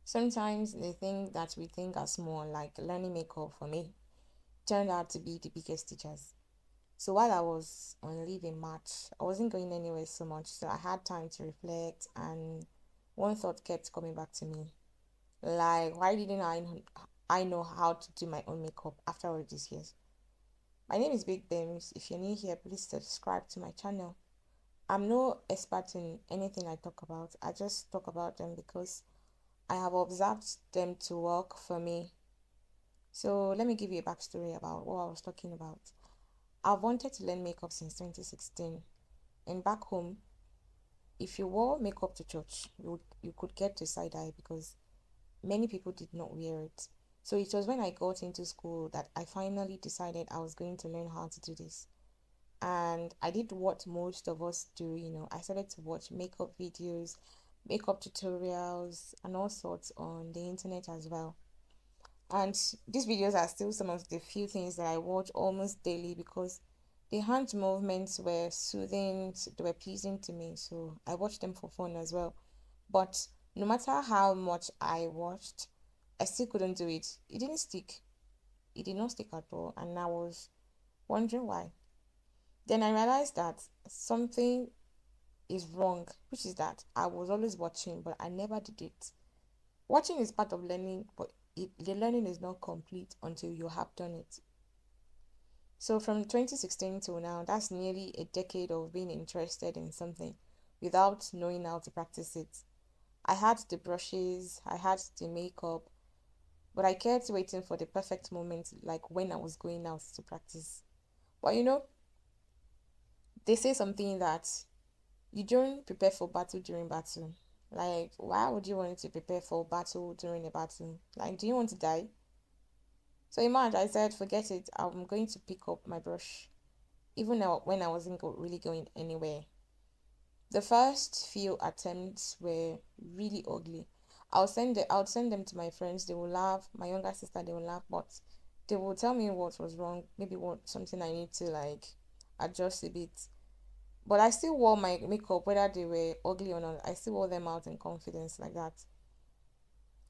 Sometimes the thing that we think are small, like learning makeup for me, turned out to be the biggest teachers. So while I was on leave in March, I wasn't going anywhere so much, so I had time to reflect, and one thought kept coming back to me. Like, why didn't I know how to do my own makeup after all these years? My name is Big Bems. If you're new here, please subscribe to my channel. I'm no expert in anything I talk about. I just talk about them because I have observed them to work for me. So let me give you a backstory about what I was talking about. I've wanted to learn makeup since 2016. And back home, if you wore makeup to church, you could get to side eye because many people did not wear it. So it was when I got into school that I finally decided I was going to learn how to do this. And I did what most of us do, I started to watch makeup videos, makeup tutorials, and all sorts on the internet as well. And these videos are still some of the few things that I watch almost daily because the hand movements were soothing, they were pleasing to me. So I watched them for fun as well. But no matter how much I watched, I still couldn't do it. It didn't stick. It did not stick at all. And I was wondering why. Then I realized that something is wrong, which is that I was always watching, but I never did it. Watching is part of learning, but the learning is not complete until you have done it. So from 2016 till now, that's nearly a decade of being interested in something without knowing how to practice it. I had the brushes, I had the makeup, but I kept waiting for the perfect moment, like when I was going out to practice. But they say something that you don't prepare for battle during battle. Like, why would you want to prepare for battle during a battle? Like, do you want to die? So in March, I said, forget it. I'm going to pick up my brush, even now when I wasn't really going anywhere. The first few attempts were really ugly. I would send them to my friends. They will laugh. My younger sister, they will laugh, but they will tell me what was wrong. Maybe what something I need to like adjust a bit. But I still wore my makeup, whether they were ugly or not. I still wore them out in confidence like that.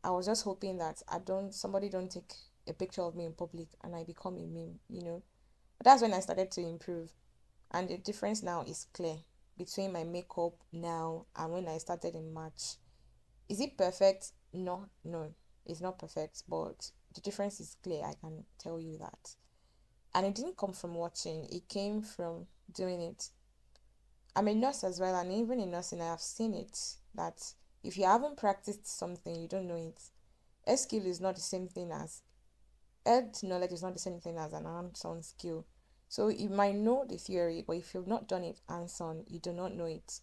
I was just hoping that somebody don't take a picture of me in public and I become a meme. But that's when I started to improve. And the difference now is clear between my makeup now and when I started in March. Is it perfect? No, no, it's not perfect, but the difference is clear. I can tell you that. And it didn't come from watching, it came from doing it. I'm a nurse as well, and even in nursing, I have seen it that if you haven't practiced something, you don't know it. A skill is not the same thing as Head knowledge is not the same thing as an hands-on skill. So you might know the theory, but if you've not done it hands-on, you do not know it.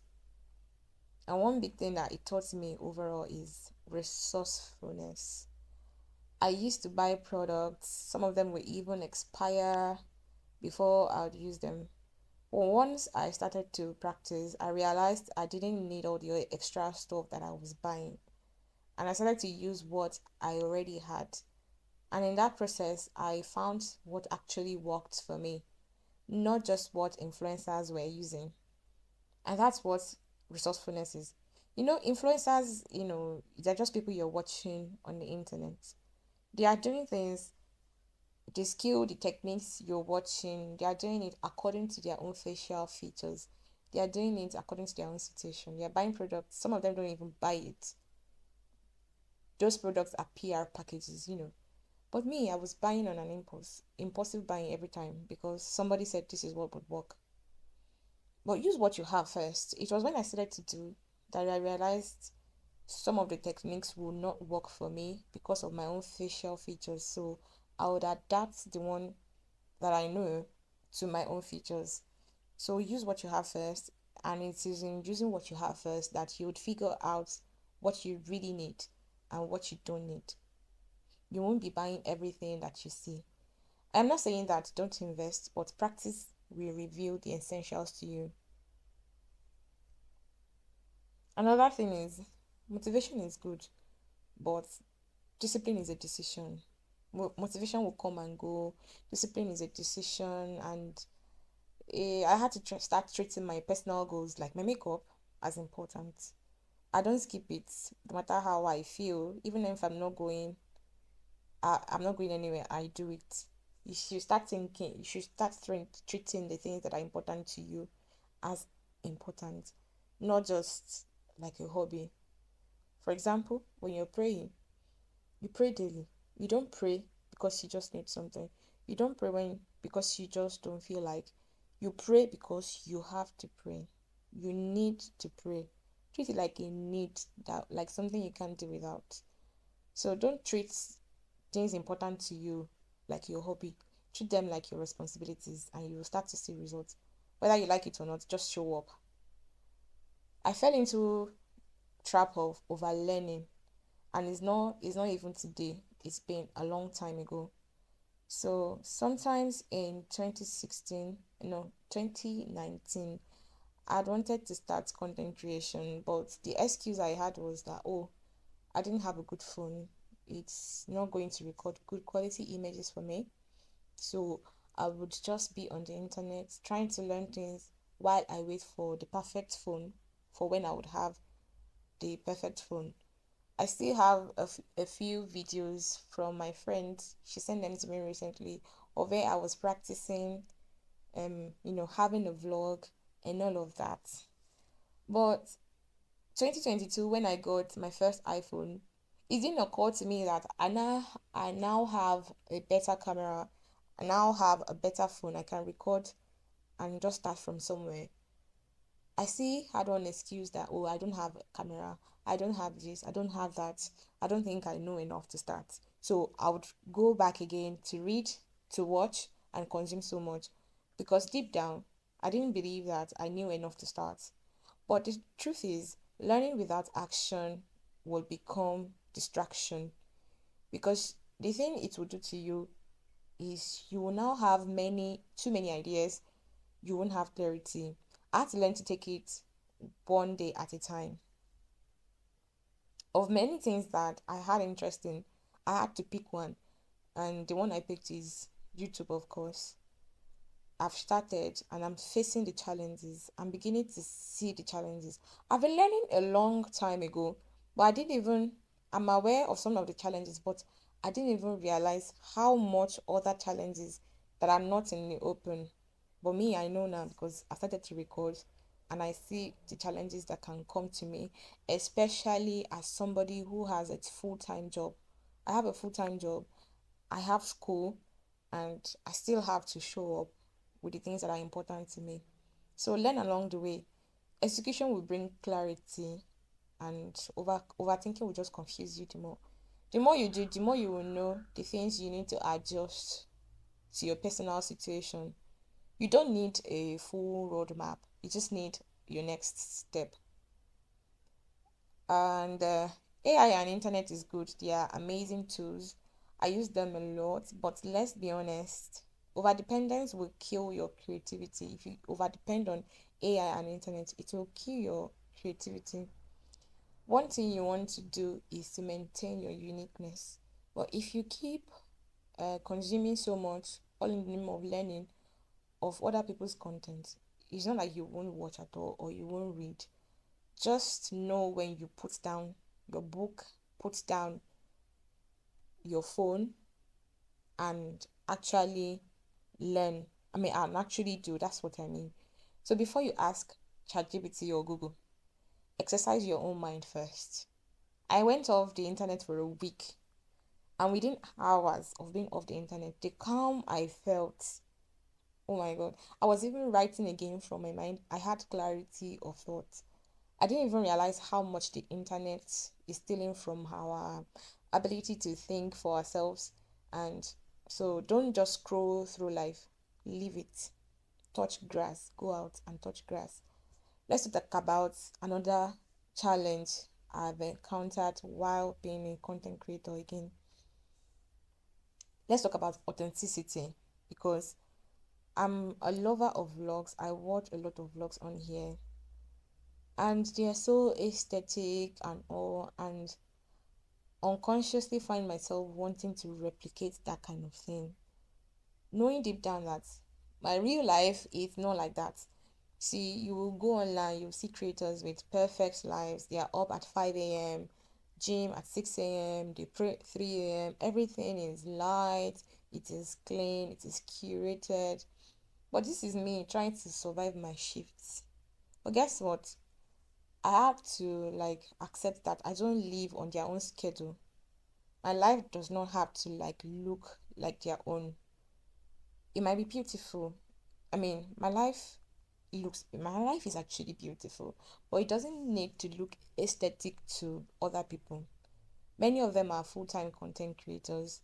And one big thing that it taught me overall is resourcefulness. I used to buy products, some of them would even expire before I would use them. But once I started to practice, I realized I didn't need all the extra stuff that I was buying. And I started to use what I already had. And in that process, I found what actually worked for me, not just what influencers were using. And that's what resourcefulness is. Influencers, they're just people you're watching on the internet. They are doing things, the skill, the techniques you're watching, they are doing it according to their own facial features. They are doing it according to their own situation. They are buying products. Some of them don't even buy it. Those products are PR packages. But me, I was buying on an impulsive buying every time because somebody said this is what would work. But use what you have first. It was when I started to do that I realized some of the techniques will not work for me because of my own facial features. So I would adapt the one that I know to my own features. So use what you have first, and it is in using what you have first that you would figure out what you really need and what you don't need. You won't be buying everything that you see. I'm not saying that don't invest, but practice will reveal the essentials to you. Another thing is motivation is good, but discipline is a decision. Motivation will come and go. Discipline is a decision, and I had to start treating my personal goals like my makeup as important. I don't skip it, no matter how I feel. Even if I'm not going anywhere, I do it. You should start thinking, you should start treating the things that are important to you as important, not just like a hobby. For example, when you're praying, you pray daily. You don't pray because you just need something. You don't pray because you just don't feel like. You pray because you have to pray. You need to pray. Treat it like a need, that like something you can't do without. So don't treat things important to you like your hobby. Treat them like your responsibilities and you will start to see results. Whether you like it or not, just show up. I fell into trap of over learning, and it's not even today. It's been a long time ago. So sometimes in 2016, no, 2019, I'd wanted to start content creation, but the excuse I had was that, oh, I didn't have a good phone. It's not going to record good quality images for me. So I would just be on the internet trying to learn things while I wait for the perfect phone, for when I would have the perfect phone. I still have a few videos from my friend. She sent them to me recently of where I was practicing, having a vlog and all of that. But 2022, when I got my first iPhone, it didn't occur to me that I now have a better camera. I now have a better phone. I can record and just start from somewhere. I see had one excuse that, oh, I don't have a camera, I don't have this, I don't have that, I don't think I know enough to start. So I would go back again to read, to watch, and consume so much, because deep down, I didn't believe that I knew enough to start. But the truth is, learning without action will become distraction, because the thing it will do to you is you will now have too many ideas, you won't have clarity. I had to learn to take it one day at a time. Of many things that I had interest in, I had to pick one, and the one I picked is YouTube, of course. I've started and I'm facing the challenges. I'm beginning to see the challenges. I've been learning a long time ago, but I'm aware of some of the challenges, but I didn't even realize how much other challenges that are not in the open. But me, I know now because I started to record and I see the challenges that can come to me, especially as somebody who has a full time job. I have a full time job, I have school, and I still have to show up with the things that are important to me. So learn along the way. Execution will bring clarity, and overthinking will just confuse you the more. The more you do, the more you will know the things you need to adjust to your personal situation. You don't need a full roadmap. You just need your next step. And AI and internet is good. They are amazing tools. I use them a lot, but let's be honest, overdependence will kill your creativity. If you overdepend on AI and internet, it will kill your creativity. One thing you want to do is to maintain your uniqueness. But if you keep consuming so much, all in the name of learning of other people's content, it's not like you won't watch at all or you won't read. Just know when you put down your book, put down your phone, and actually learn. And actually do. That's what I mean. So before you ask ChatGPT or Google, exercise your own mind first. I went off the internet for a week, and within hours of being off the internet, the calm I felt, oh my God, I was even writing again from my mind. I had clarity of thought. I didn't even realize how much the internet is stealing from our ability to think for ourselves. And so don't just scroll through life, leave it. Touch grass, go out and touch grass. Let's talk about another challenge I've encountered while being a content creator again. Let's talk about authenticity, because I'm a lover of vlogs. I watch a lot of vlogs on here, and they are so aesthetic and all, and unconsciously find myself wanting to replicate that kind of thing, knowing deep down that my real life is not like that. See, you will go online, you'll see creators with perfect lives. They are up at 5 a.m., gym at 6 a.m., they pray at 3 a.m. Everything is light, it is clean, it is curated. But this is me trying to survive my shifts. But guess what? I have to like accept that I don't live on their own schedule. My life does not have to like look like their own. It might be beautiful. I mean, my life is actually beautiful, but it doesn't need to look aesthetic to other people. Many of them are full-time content creators.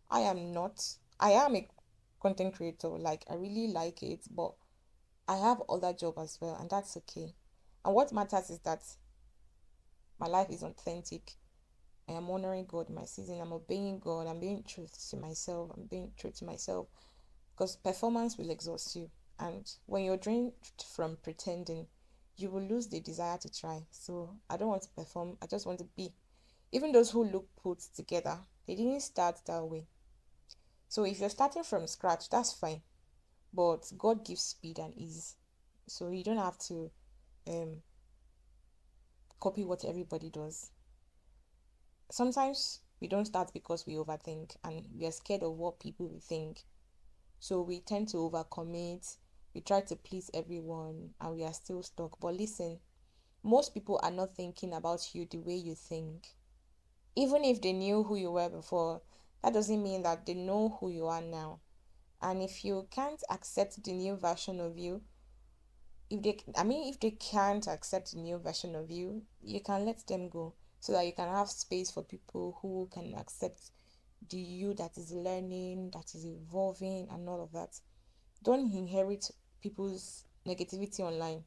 I am not. I am a content creator, like I really like it, but I have other job as well, and that's okay. And what matters is that my life is authentic. I am honoring God in my season. I'm obeying God. I'm being true to myself. I'm being true to myself because performance will exhaust you. And when you're drained from pretending, you will lose the desire to try. So I don't want to perform. I just want to be. Even those who look put together, they didn't start that way. So if you're starting from scratch, that's fine. But God gives speed and ease. So you don't have to um, copy what everybody does. Sometimes we don't start because we overthink and we are scared of what people will think. So we tend to overcommit, we try to please everyone, and we are still stuck. But listen, most people are not thinking about you the way you think. Even if they knew who you were before, that doesn't mean that they know who you are now. And if you can't accept the new version of you, if they can't accept the new version of you, you can let them go so that you can have space for people who can accept the you that is learning, that is evolving, and all of that. Don't inherit people's negativity online.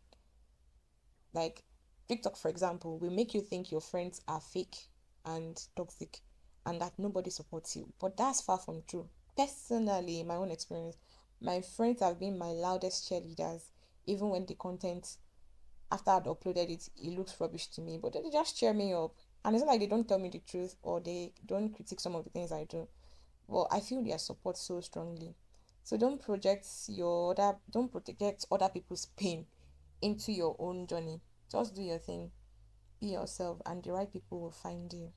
Like TikTok, for example, will make you think your friends are fake and toxic and that nobody supports you. But that's far from true. Personally, in my own experience, my friends have been my loudest cheerleaders, even when the content after I'd uploaded it, it looks rubbish to me. But they just cheer me up. And it's not like they don't tell me the truth or they don't critique some of the things I do. Well, I feel their support so strongly. So don't project other people's pain into your own journey. Just do your thing, be yourself, and the right people will find you.